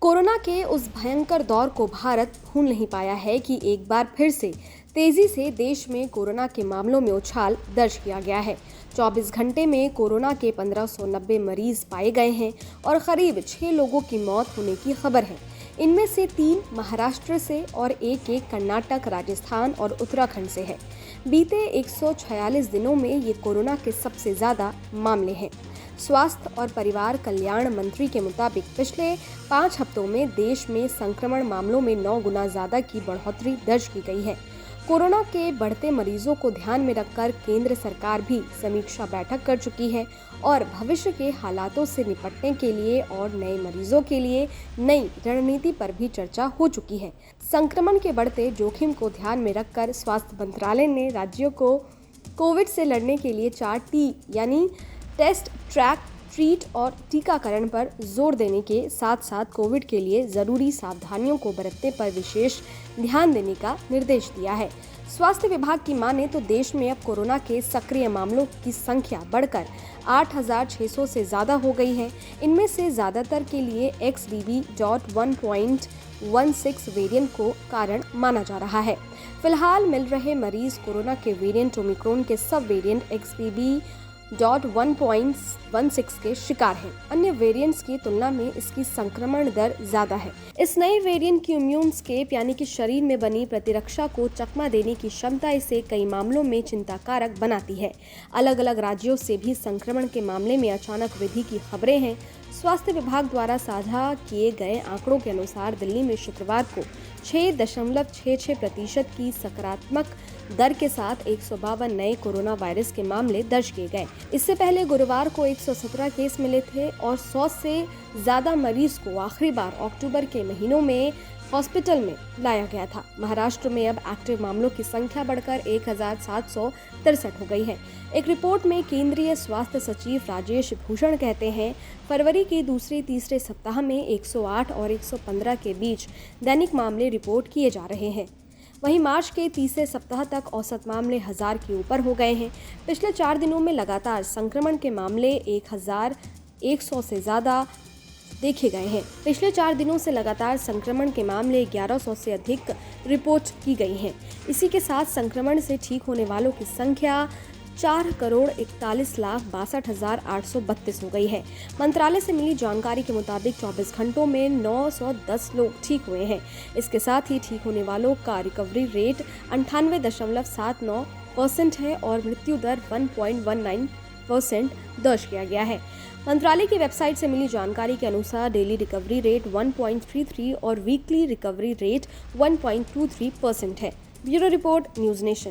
Corona के उस भयंकर दौर को भारत भूल नहीं पाया है कि एक बार फिर से तेजी से देश में कोरोना के मामलों में उछाल दर्ज किया गया है। 24 घंटे में कोरोना के 1590 मरीज पाए गए हैं और करीब 6 लोगों की मौत होने की खबर है। इनमें से 3 महाराष्ट्र से और एक कर्नाटक, राजस्थान और उत्तराखंड से है। बीते 146 दिनों में ये कोरोना के सबसे ज्यादा मामले हैं। स्वास्थ्य और परिवार कल्याण मंत्री के मुताबिक पिछले 5 हफ्तों में देश में संक्रमण मामलों में 9 गुना ज्यादा की बढ़ोतरी दर्ज की गई है। कोरोना के बढ़ते मरीजों को ध्यान में रखकर केंद्र सरकार भी समीक्षा बैठक कर चुकी है और भविष्य के हालातों से निपटने के लिए और नए मरीजों के लिए नई रणनीति पर भी चर्चा हो चुकी है। संक्रमण के बढ़ते जोखिम को ध्यान में रखकर स्वास्थ्य मंत्रालय ने राज्यों को कोविड से लड़ने के लिए 4T यानी टेस्ट, ट्रैक, ट्रीट और टीकाकरण पर जोर देने के साथ साथ कोविड के लिए जरूरी सावधानियों को बरतने पर विशेष ध्यान देने का निर्देश दिया है। स्वास्थ्य विभाग की माने तो देश में अब कोरोना के सक्रिय मामलों की संख्या बढ़कर 8,600 से ज्यादा हो गई है। इनमें से ज्यादातर के लिए XBB.1.16 वेरिएंट को कारण माना जा रहा है। फिलहाल मिल रहे मरीज कोरोना के वेरिएंट ओमिक्रॉन के सब वेरिएंट XBB.1.16 के शिकार हैं। अन्य वेरिएंट्स की तुलना में इसकी संक्रमण दर ज्यादा है। इस नए वेरिएंट की इम्यून स्केप यानी कि शरीर में बनी प्रतिरक्षा को चकमा देने की क्षमता इसे कई मामलों में चिंताकारक बनाती है। अलग अलग राज्यों से भी संक्रमण के मामले में अचानक वृद्धि की खबरें हैं। स्वास्थ्य विभाग द्वारा साझा किए गए आंकड़ों के अनुसार दिल्ली में शुक्रवार को 6.66% की सकारात्मक दर के साथ 152 नए कोरोना वायरस के मामले दर्ज किए गए। इससे पहले गुरुवार को 117 केस मिले थे और 100 से ज्यादा मरीज को आखिरी बार अक्टूबर के महीनों में हॉस्पिटल में लाया गया था। महाराष्ट्र में अब एक्टिव मामलों की संख्या बढ़कर 1,763 हो गई है। एक रिपोर्ट में केंद्रीय स्वास्थ्य सचिव राजेश भूषण कहते हैं, फरवरी के दूसरे-तीसरे सप्ताह में 108 और 115 के बीच दैनिक मामले रिपोर्ट किए जा रहे हैं। वहीं मार्च के तीसरे सप्ताह तक औसत मामले 1000 के ऊपर हो गए हैं। पिछले 4 दिनों में लगातार संक्रमण के मामले 1100 से ज्यादा देखे गए हैं। पिछले 4 दिनों से लगातार संक्रमण के मामले 1100 से अधिक रिपोर्ट की गई हैं। इसी के साथ संक्रमण से ठीक होने वालों की संख्या 4,41,62,832 हो गई है। मंत्रालय से मिली जानकारी के मुताबिक 24 घंटों में 910 लोग ठीक हुए हैं। इसके साथ ही ठीक होने वालों का रिकवरी रेट 98.79% है और मृत्यु दर 1.19% दर्ज किया गया है। मंत्रालय की वेबसाइट से मिली जानकारी के अनुसार डेली रिकवरी रेट 1.33 और वीकली रिकवरी रेट 1.23% है। Bureau report, news nation.